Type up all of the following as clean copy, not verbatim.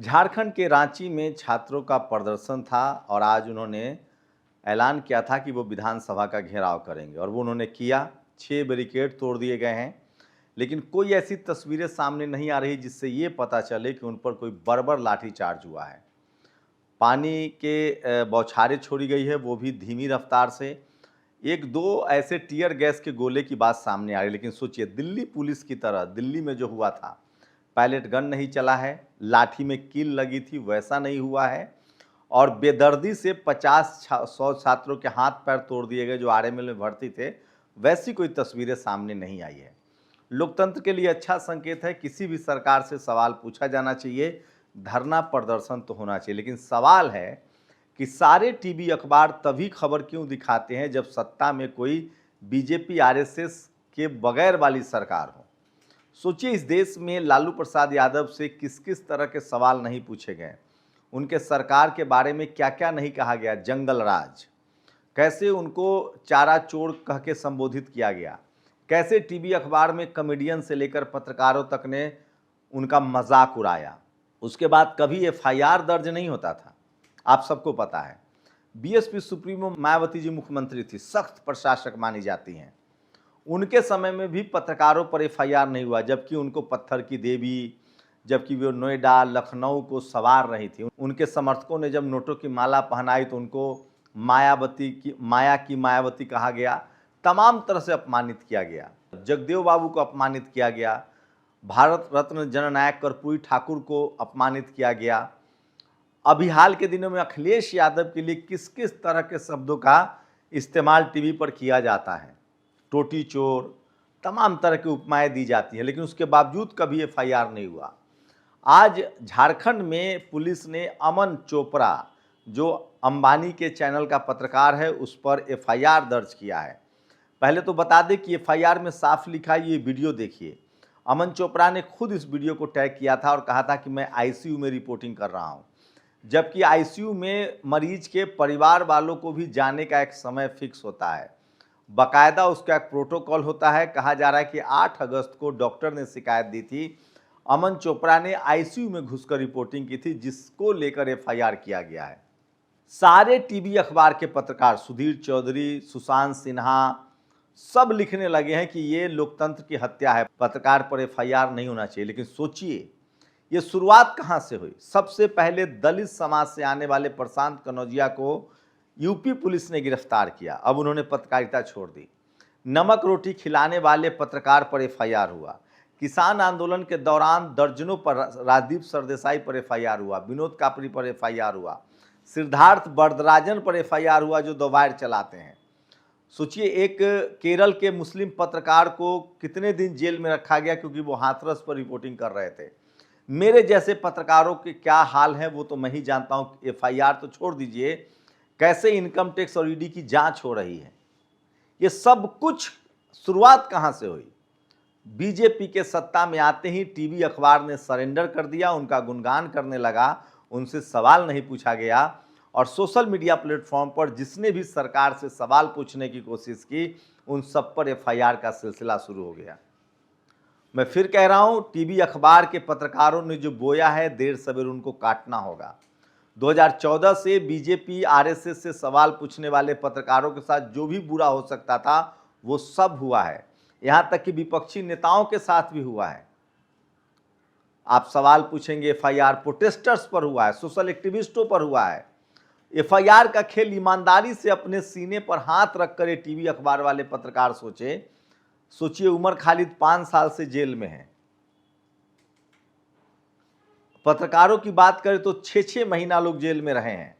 झारखंड के रांची में छात्रों का प्रदर्शन था और आज उन्होंने ऐलान किया था कि वो विधानसभा का घेराव करेंगे और वो उन्होंने किया। 6 बैरिकेड तोड़ दिए गए हैं, लेकिन कोई ऐसी तस्वीरें सामने नहीं आ रही जिससे ये पता चले कि उन पर कोई बर्बर लाठीचार्ज हुआ है। पानी के बौछारें छोड़ी गई है, वो भी धीमी रफ्तार से। एक दो ऐसे टीयर गैस के गोले की बात सामने आ रही है, लेकिन सोचिए दिल्ली पुलिस की तरह दिल्ली में जो हुआ था, पायलट गन नहीं चला है, लाठी में कील लगी थी, वैसा नहीं हुआ है। और बेदर्दी से 50-100 छात्रों के हाथ पैर तोड़ दिए गए जो आरएमएल में भर्ती थे, वैसी कोई तस्वीरें सामने नहीं आई है। लोकतंत्र के लिए अच्छा संकेत है, किसी भी सरकार से सवाल पूछा जाना चाहिए, धरना प्रदर्शन तो होना चाहिए, लेकिन सवाल है कि सारे टीवी अखबार तभी खबर क्यों दिखाते हैं जब सत्ता में कोई बीजेपी आरएसएस के बगैर वाली सरकार हो। सोचिए इस देश में लालू प्रसाद यादव से किस किस तरह के सवाल नहीं पूछे गए, उनके सरकार के बारे में क्या क्या नहीं कहा गया, जंगल राज, कैसे उनको चारा चोर कह के संबोधित किया गया, कैसे टीवी अखबार में कॉमेडियन से लेकर पत्रकारों तक ने उनका मजाक उड़ाया। उसके बाद कभी एफआईआर दर्ज नहीं होता था, आप सबको पता है। बीएसपी सुप्रीमो मायावती जी मुख्यमंत्री थी, सख्त प्रशासक मानी जाती हैं, उनके समय में भी पत्रकारों पर एफआईआर नहीं हुआ, जबकि उनको पत्थर की देवी, जबकि वो नोएडा लखनऊ को संवार रही थी। उनके समर्थकों ने जब नोटों की माला पहनाई तो उनको माया की मायावती कहा गया, तमाम तरह से अपमानित किया गया। जगदेव बाबू को अपमानित किया गया, भारत रत्न जननायक कर्पूरी ठाकुर को अपमानित किया गया। अभी हाल के दिनों में अखिलेश यादव के लिए किस किस तरह के शब्दों का इस्तेमाल टीवी पर किया जाता है, टोटी चोर, तमाम तरह की उपमाएं दी जाती हैं, लेकिन उसके बावजूद कभी एफआईआर नहीं हुआ। आज झारखंड में पुलिस ने अमन चोपड़ा, जो अंबानी के चैनल का पत्रकार है, उस पर एफआईआर दर्ज किया है। पहले तो बता दें कि एफआईआर में साफ लिखा है, ये वीडियो देखिए। अमन चोपड़ा ने खुद इस वीडियो को टैग किया था और कहा था कि मैं आईसीयू में रिपोर्टिंग कर रहा हूं, जबकि आईसीयू में मरीज के परिवार वालों को भी जाने का एक समय फिक्स होता है, बाकायदा उसका एक प्रोटोकॉल होता है। कहा जा रहा है कि 8 अगस्त को डॉक्टर ने शिकायत दी थी, अमन चोपड़ा ने आईसीयू में घुसकर रिपोर्टिंग की थी, जिसको लेकर एफआईआर किया गया है। सारे टीवी अखबार के पत्रकार, सुधीर चौधरी, सुशांत सिन्हा, सब लिखने लगे हैं कि ये लोकतंत्र की हत्या है, पत्रकार पर एफआईआर नहीं होना चाहिए। लेकिन सोचिए ये शुरुआत कहां से हुई। सबसे पहले दलित समाज से आने वाले प्रशांत कनौजिया को यूपी पुलिस ने गिरफ्तार किया, अब उन्होंने पत्रकारिता छोड़ दी। नमक रोटी खिलाने वाले पत्रकार पर एफआईआर हुआ। किसान आंदोलन के दौरान दर्जनों पर राजदीप सरदेसाई पर एफआईआर हुआ, विनोद कापरी पर एफआईआर हुआ, सिद्धार्थ बरदराजन पर एफआईआर हुआ जो दोबार चलाते हैं। सोचिए एक केरल के मुस्लिम पत्रकार को कितने दिन जेल में रखा गया क्योंकि वो हाथरस पर रिपोर्टिंग कर रहे थे। मेरे जैसे पत्रकारों के क्या हाल है वो तो मैं ही जानता हूं। एफआईआर तो छोड़ दीजिए, कैसे इनकम टैक्स और ईडी की जांच हो रही है। ये सब कुछ शुरुआत कहां से हुई? बीजेपी के सत्ता में आते ही टीवी अखबार ने सरेंडर कर दिया, उनका गुणगान करने लगा, उनसे सवाल नहीं पूछा गया। और सोशल मीडिया प्लेटफॉर्म पर जिसने भी सरकार से सवाल पूछने की कोशिश की, उन सब पर एफआईआर का सिलसिला शुरू हो गया। मैं फिर कह रहा हूं, टीवी अखबार के पत्रकारों ने जो बोया है, देर सवेर उनको काटना होगा। 2014 से बीजेपी आरएसएस से सवाल पूछने वाले पत्रकारों के साथ जो भी बुरा हो सकता था वो सब हुआ है, यहां तक कि विपक्षी नेताओं के साथ भी हुआ है। आप सवाल पूछेंगे, एफआईआर प्रोटेस्टर्स पर हुआ है, सोशल एक्टिविस्टों पर हुआ है। एफआईआर का खेल ईमानदारी से अपने सीने पर हाथ रखकर ये टीवी अखबार वाले पत्रकार सोचिए उमर खालिद 5 साल से जेल में है। पत्रकारों की बात करें तो 6-6 महीना लोग जेल में रहे हैं।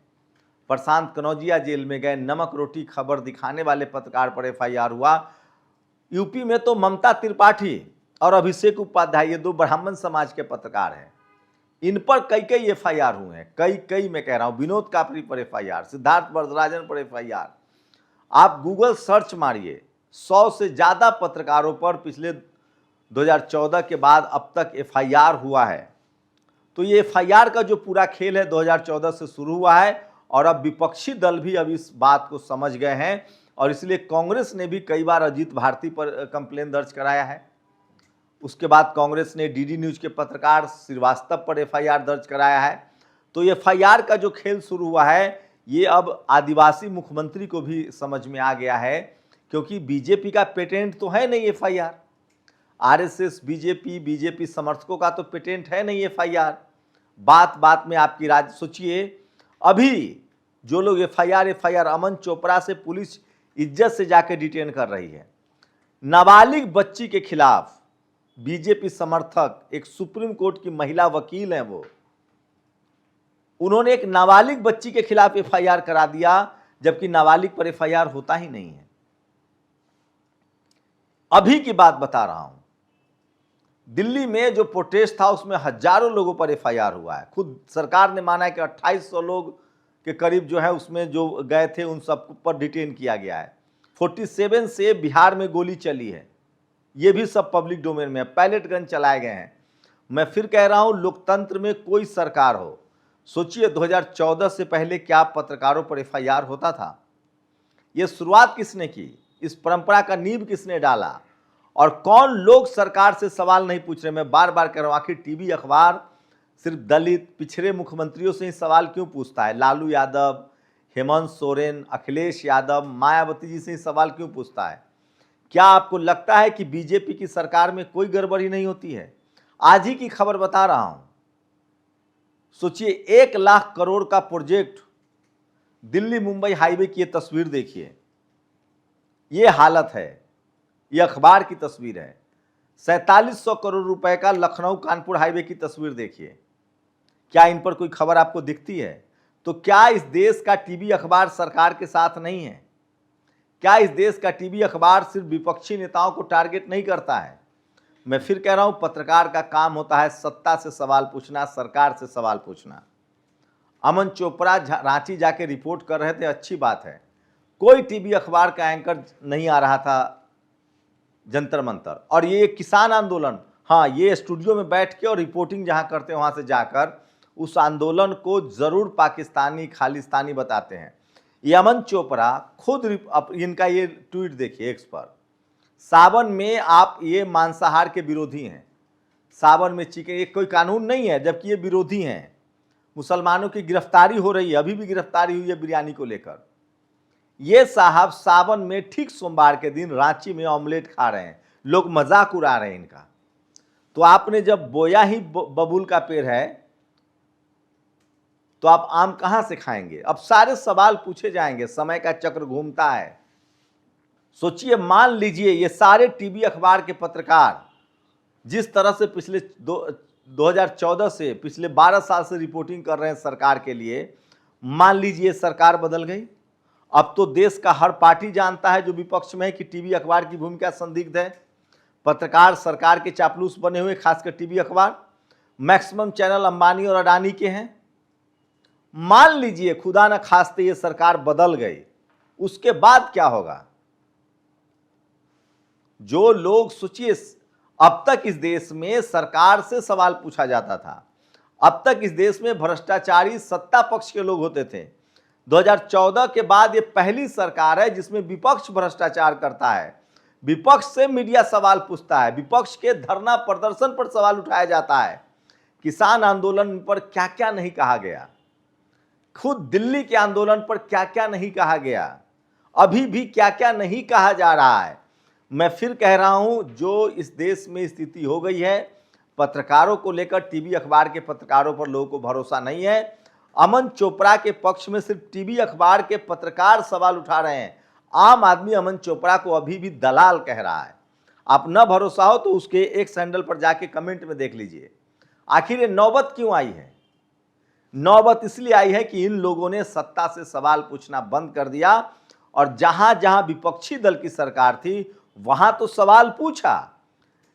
प्रशांत कनौजिया जेल में गए, नमक रोटी खबर दिखाने वाले पत्रकार पर एफआईआर हुआ। यूपी में तो ममता त्रिपाठी और अभिषेक उपाध्याय, ये 2 ब्राह्मण समाज के पत्रकार हैं, इन पर कई एफआईआर हुए हैं, कई मैं कह रहा हूं। विनोद कापरी पर एफआईआर, सिद्धार्थ बरदराजन पर एफआईआर। आप गूगल सर्च मारिए, 100 से ज्यादा पत्रकारों पर पिछले 2014 के बाद अब तक एफआईआर हुआ है। तो ये एफआईआर का जो पूरा खेल है 2014 से शुरू हुआ है और अब विपक्षी दल भी अब इस बात को समझ गए हैं और इसलिए कांग्रेस ने भी कई बार अजीत भारती पर कंप्लेन दर्ज कराया है। उसके बाद कांग्रेस ने डीडी न्यूज के पत्रकार श्रीवास्तव पर एफआईआर दर्ज कराया है। तो एफआईआर का जो खेल शुरू हुआ है ये अब आदिवासी मुख्यमंत्री को भी समझ में आ गया है, क्योंकि बीजेपी का पेटेंट तो है नहीं एफआईआर, आरएसएस बीजेपी समर्थकों का तो पेटेंट है नहीं एफआईआर। बात बात में आपकी राज सोचिए, अभी जो लोग एफआईआर अमन चोपड़ा से पुलिस इज्जत से जाकर डिटेन कर रही है। नाबालिग बच्ची के खिलाफ बीजेपी समर्थक, एक सुप्रीम कोर्ट की महिला वकील हैं, उन्होंने एक नाबालिग बच्ची के खिलाफ एफआईआर करा दिया, जबकि नाबालिग पर एफआईआर होता ही नहीं है। अभी की बात बता रहा हूं, दिल्ली में जो प्रोटेस्ट था उसमें हजारों लोगों पर एफआईआर हुआ है। खुद सरकार ने माना है कि 2800 लोग के करीब जो है उसमें जो गए थे उन सब पर डिटेन किया गया है। 47 से बिहार में गोली चली है, ये भी सब पब्लिक डोमेन में है। पैलेट गन चलाए गए हैं। मैं फिर कह रहा हूं, लोकतंत्र में कोई सरकार हो, सोचिए 2014 से पहले क्या पत्रकारों पर एफआईआर होता था? ये शुरुआत किसने की? इस परंपरा का नींव किसने डाला? और कौन लोग सरकार से सवाल नहीं पूछ रहे? मैं बार बार कह रहा हूं, आखिर टीवी अखबार सिर्फ दलित पिछड़े मुख्यमंत्रियों से ही सवाल क्यों पूछता है? लालू यादव, हेमंत सोरेन, अखिलेश यादव, मायावती जी से ही सवाल क्यों पूछता है? क्या आपको लगता है कि बीजेपी की सरकार में कोई गड़बड़ी नहीं होती है? आज ही की खबर बता रहा हूं, सोचिए 1 लाख करोड़ का प्रोजेक्ट दिल्ली मुंबई हाईवे की, ये तस्वीर देखिए, ये हालत है, ये अखबार की तस्वीर है। 4700 करोड़ रुपए का लखनऊ कानपुर हाईवे की तस्वीर देखिए। क्या इन पर कोई खबर आपको दिखती है? तो क्या इस देश का टीवी अखबार सरकार के साथ नहीं है? क्या इस देश का टीवी अखबार सिर्फ विपक्षी नेताओं को टारगेट नहीं करता है? मैं फिर कह रहा हूं, पत्रकार का काम होता है सत्ता से सवाल पूछना, सरकार से सवाल पूछना। अमन चोपड़ा रांची जाके रिपोर्ट कर रहे थे, अच्छी बात है। कोई टीवी अखबार का एंकर नहीं आ रहा था जंतर मंतर, और ये किसान आंदोलन, हाँ, ये स्टूडियो में बैठ के और रिपोर्टिंग जहां करते हैं वहां से जाकर उस आंदोलन को जरूर पाकिस्तानी खालिस्तानी बताते हैं। ये अमन चोपड़ा खुद इनका ये ट्वीट देखिए एक्स पर, सावन में आप ये मांसाहार के विरोधी हैं, सावन में चिकन, ये कोई कानून नहीं है, जबकि ये विरोधी हैं। मुसलमानों की गिरफ्तारी हो रही है, अभी भी गिरफ्तारी हुई है बिरयानी को लेकर। ये साहब सावन में ठीक सोमवार के दिन रांची में ऑमलेट खा रहे हैं, लोग मजाक उड़ा रहे हैं इनका। तो आपने जब बोया ही बबूल का पेड़ है तो आप आम कहां से खाएंगे? अब सारे सवाल पूछे जाएंगे, समय का चक्र घूमता है। सोचिए, मान लीजिए ये सारे टीवी अखबार के पत्रकार जिस तरह से पिछले 2014 से पिछले 12 साल से रिपोर्टिंग कर रहे हैं सरकार के लिए, मान लीजिए सरकार बदल गई, अब तो देश का हर पार्टी जानता है जो विपक्ष में है कि टीवी अखबार की भूमिका संदिग्ध है। पत्रकार सरकार के चापलूस बने हुए, खासकर टीवी अखबार, मैक्सिमम चैनल अंबानी और अडानी के हैं। मान लीजिए खुदा न खास्ते ये सरकार बदल गई, उसके बाद क्या होगा? जो लोग, सोचिए, अब तक इस देश में सरकार से सवाल पूछा जाता था, अब तक इस देश में भ्रष्टाचारी सत्ता पक्ष के लोग होते थे। 2014 के बाद ये पहली सरकार है जिसमें विपक्ष भ्रष्टाचार करता है, विपक्ष से मीडिया सवाल पूछता है, विपक्ष के धरना प्रदर्शन पर सवाल उठाया जाता है। किसान आंदोलन पर क्या क्या नहीं कहा गया, खुद दिल्ली के आंदोलन पर क्या क्या नहीं कहा गया, अभी भी क्या क्या नहीं कहा जा रहा है। मैं फिर कह रहा हूं, जो इस देश में स्थिति हो गई है, पत्रकारों को लेकर, टीवी अखबार के पत्रकारों पर लोगों को भरोसा नहीं है। अमन चोपड़ा के पक्ष में सिर्फ टीवी अखबार के पत्रकार सवाल उठा रहे हैं, आम आदमी अमन चोपड़ा को अभी भी दलाल कह रहा है। आप न भरोसा हो तो उसके एक सैंडल पर जाके कमेंट में देख लीजिए। आखिर ये नौबत क्यों आई है? नौबत इसलिए आई है कि इन लोगों ने सत्ता से सवाल पूछना बंद कर दिया, और जहां जहां विपक्षी दल की सरकार थी वहां तो सवाल पूछा,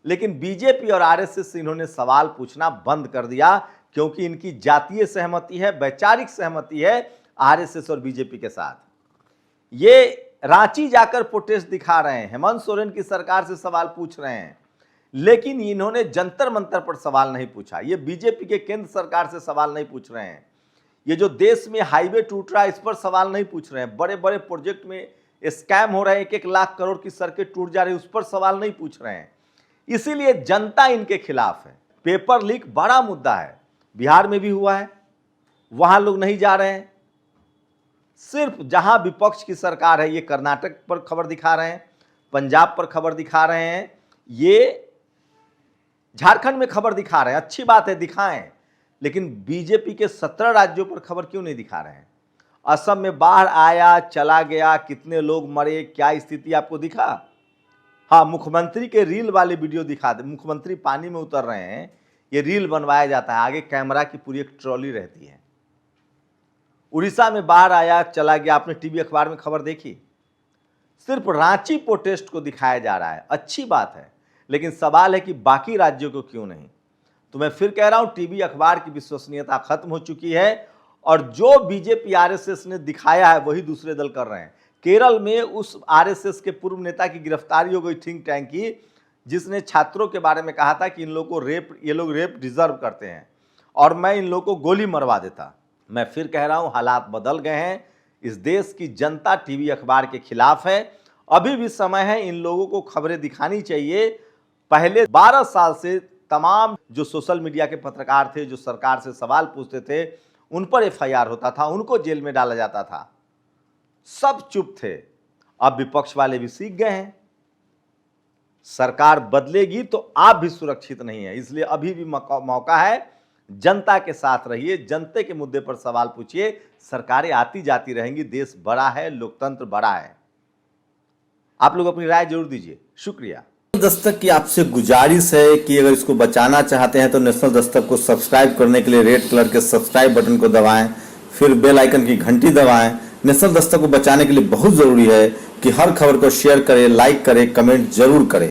लेकिन बीजेपी और आरएसएस से इन्होंने सवाल पूछना बंद कर दिया, क्योंकि इनकी जातीय सहमति है, वैचारिक सहमति है आरएसएस और बीजेपी के साथ। ये रांची जाकर प्रोटेस्ट दिखा रहे हैं, हेमंत सोरेन की सरकार से सवाल पूछ रहे हैं, लेकिन इन्होंने जंतर मंतर पर सवाल नहीं पूछा। ये बीजेपी के केंद्र सरकार से सवाल नहीं पूछ रहे हैं, ये जो देश में हाईवे टूट रहा है इस पर सवाल नहीं पूछ रहे हैं, बड़े बड़े प्रोजेक्ट में स्कैम हो रहे हैं, 1-1 लाख करोड़ की सड़कें टूट जा रही है, उस पर सवाल नहीं पूछ रहे हैं। इसीलिए जनता इनके खिलाफ है। पेपर लीक बड़ा मुद्दा है, बिहार में भी हुआ है, वहां लोग नहीं जा रहे हैं। सिर्फ जहां विपक्ष की सरकार है, ये कर्नाटक पर खबर दिखा रहे हैं, पंजाब पर खबर दिखा रहे हैं, ये झारखंड में खबर दिखा रहे हैं। अच्छी बात है, दिखाएं, लेकिन बीजेपी के 17 राज्यों पर खबर क्यों नहीं दिखा रहे हैं? असम में बाढ़ आया, चला गया, कितने लोग मरे, क्या स्थिति आपको दिखा? हाँ, मुख्यमंत्री के रील वाले वीडियो दिखा दे। मुख्यमंत्री पानी में उतर रहे हैं, ये रील बनवाया जाता है, आगे कैमरा की पूरी एक ट्रॉली रहती है। उड़ीसा में बाढ़ आया, चला गया, आपने टीवी अखबार में खबर देखी? सिर्फ रांची प्रोटेस्ट को दिखाया जा रहा है। अच्छी बात है, लेकिन सवाल है कि बाकी राज्यों को क्यों नहीं? तो मैं फिर कह रहा हूं, टीवी अखबार की विश्वसनीयता खत्म हो चुकी है, और जो बीजेपी आरएसएस ने दिखाया है वही दूसरे दल कर रहे हैं। केरल में उस आरएसएस के पूर्व नेता की गिरफ्तारी हो गई थिंक टैंक की, जिसने छात्रों के बारे में कहा था कि इन लोगों को ये लोग रेप डिजर्व करते हैं और मैं इन लोगों को गोली मरवा देता। मैं फिर कह रहा हूं, हालात बदल गए हैं। इस देश की जनता टीवी अखबार के खिलाफ है। अभी भी समय है, इन लोगों को खबरें दिखानी चाहिए। पहले 12 साल से तमाम जो सोशल मीडिया के पत्रकार थे, जो सरकार से सवाल पूछते थे, उन पर एफआईआर होता था, उनको जेल में डाला जाता था। सब चुप थे। अब विपक्ष वाले भी सीख गए हैं, सरकार बदलेगी तो आप भी सुरक्षित नहीं है। इसलिए अभी भी मौका है, जनता के साथ रहिए, जनता के मुद्दे पर सवाल पूछिए। सरकारें आती जाती रहेंगी, देश बड़ा है, लोकतंत्र बड़ा है। आप लोग अपनी राय जरूर दीजिए। शुक्रिया। दस्तक की आपसे गुजारिश है कि अगर इसको बचाना चाहते हैं तो नेशनल दस्तक को सब्सक्राइब करने के लिए रेड कलर के सब्सक्राइब बटन को दबाएं, फिर बेल आइकन की घंटी दबाएं। नेशनल दस्तक को बचाने के लिए बहुत जरूरी है कि हर खबर को शेयर करें, लाइक करें, कमेंट जरूर करें।